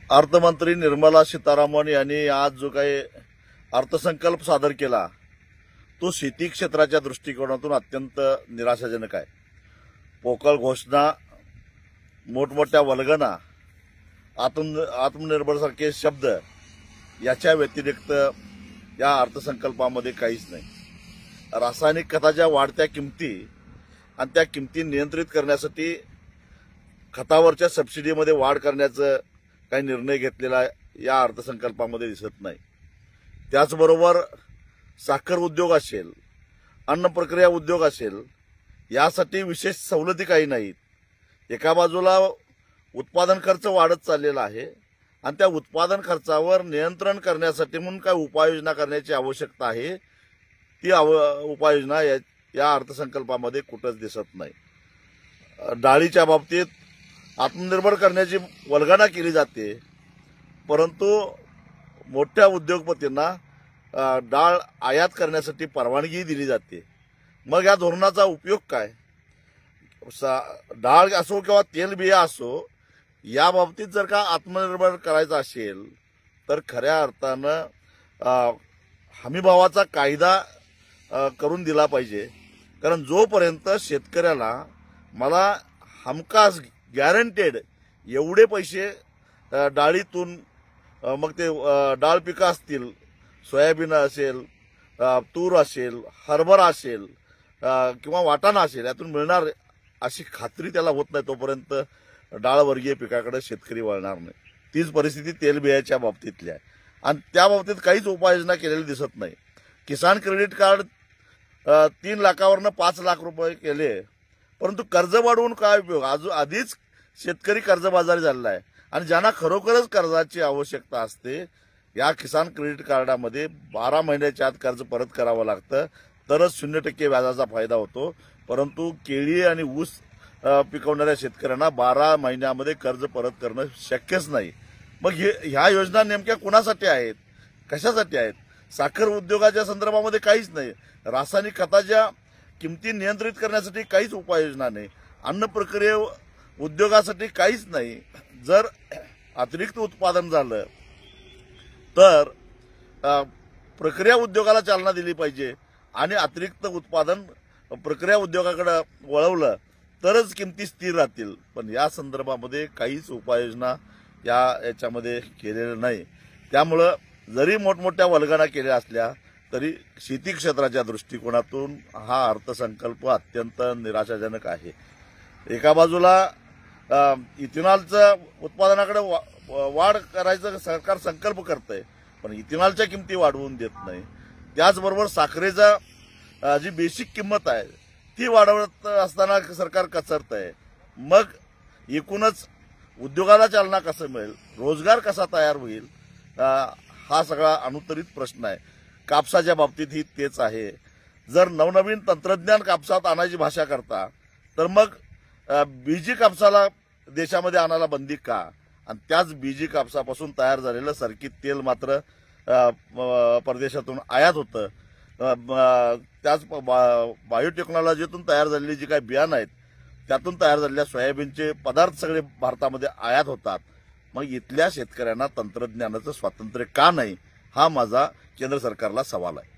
अर्थमंत्री निर्मला सीतारामन यांनी आज जो काही अर्थसंकल्प सादर केला तो शेती क्षेत्राच्या दृष्टिकोनातून अत्यंत निराशाजनक आहे। पोकळ घोषणा, मोठमोठ्या वल्गना, आत्मनिर्भर सारखे शब्द याच्या व्यतिरिक्त या अर्थसंकल्पामध्ये काहीच नाही। रासायनिक खताच्या वाढत्या किमती आणि त्या किमती नियंत्रित करण्यासाठी खतावरच्या सबसिडीमध्ये वाढ करण्याचा काही निर्णय घेतलेला या अर्थसंकल्पामध्ये दिसत नाही। त्याचबरोबर साखर उद्योग असेल, अन्न प्रक्रिया उद्योग असेल, यासाठी विशेष सवलती काही नाहीत। एका बाजूला उत्पादन खर्च वाढत चाललेला आहे आणि त्या उत्पादन खर्चावर नियंत्रण करण्यासाठी म्हणून काय उपाययोजना करण्याची आवश्यकता आहे, ती उपाययोजना या अर्थसंकल्पामध्ये कुठंच दिसत नाही। डाळीच्या बाबतीत आत्मनिर्भर करण्याची वल्गना केली जाते, परंतु मोठ्या उद्योगपतींना डाळ आयात करण्यासाठी परवानगी दिली जाते। मग या धोरणाचा उपयोग काय? डाळ असो किंवा तेलबिया असो, या बाबतीत जर का आत्मनिर्भर करायचं असेल तर खऱ्या अर्थानं हमीभावाचा कायदा करून दिला पाहिजे। कारण जोपर्यंत शेतकऱ्याला मला हमखास गॅरंटेड एवढे पैसे डाळीतून, मग ते डाळ पिकं असतील, सोयाबीन असेल, तूर असेल, हरभरा असेल किंवा वाटाणा असेल, यातून मिळणार अशी खात्री त्याला होत नाही, तोपर्यंत डाळवर्गीय पिकाकडे शेतकरी वळणार नाही। तीच परिस्थिती तेलबियाच्या बाबतीतली आहे आणि त्या बाबतीत काहीच उपाययोजना केलेली दिसत नाही। किसान क्रेडिट कार्ड 3 लाखावरनं 5 लाख रुपये केले, परंतु कर्ज वाढवून काय उपयोग? आधीच शेतकरी कर्जबाजारी झालेला आहे आणि ज्यांना खरोखरच कर्जाची आवश्यकता असते, या किसान क्रेडिट कार्डामध्ये 12 महिन्याच्या आत कर्ज परत करावं लागतं, तरच 0% व्याजाचा फायदा होतो। परंतु केळी आणि ऊस पिकवणाऱ्या शेतकऱ्यांना 12 महिन्यामध्ये कर्ज परत करणं शक्यच नाही। मग ह्या योजना नेमक्या कुणासाठी आहेत, कशासाठी आहेत? साखर उद्योगाच्या संदर्भामध्ये काहीच नाही। रासायनिक खताच्या किमती नियंत्रित करण्यासाठी काहीच उपाययोजना नाही। अन्न प्रक्रिया उद्योगासाठी काहीच नाही। जर अतिरिक्त उत्पादन झालं तर प्रक्रिया उद्योगाला चालना दिली पाहिजे आणि अतिरिक्त उत्पादन प्रक्रिया उद्योगाकडे वळवलं तरच किमती स्थिर राहतील। पण या संदर्भामध्ये काहीच उपाययोजना याच्यामध्ये केलेलं नाही। त्यामुळं जरी मोठमोठ्या वल्गना केल्या असल्या तरी शेती क्षेत्राच्या दृष्टिकोनातून हा अर्थसंकल्प अत्यंत निराशाजनक आहे। एका बाजूला इथेनॉलचं उत्पादनाकडे वाढ करायचं सरकार संकल्प करतंय, पण इथेनॉलच्या किमती वाढवून देत नाही। त्याचबरोबर साखरेचा जी बेसिक किंमत आहे ती वाढवत असताना सरकार कचरतंय। मग एकूणच उद्योगाला चालना कसं मिळेल, रोजगार कसा तयार होईल, हा सगळा अनुत्तरित प्रश्न आहे। कापसाच्या बाबतीतही तेच आहे। जर नवनवीन तंत्रज्ञान कापसात आणायची भाषा करता, तर मग बीजी कापसाला देशामध्ये आणायला बंदी का? आणि त्याच बीजी कापसापासून तयार झालेलं सर्किट तेल मात्र परदेशातून आयात होतं। त्याच बायोटेक्नॉलॉजीतून तयार झालेली जी काही बियाणं आहेत त्यातून तयार झालेल्या सोयाबीनचे पदार्थ सगळे भारतामध्ये आयात होतात। मग इथल्या शेतकऱ्यांना तंत्रज्ञानाचं स्वातंत्र्य का नाही, हा माझा केंद्र सरकारला सवाल आहे।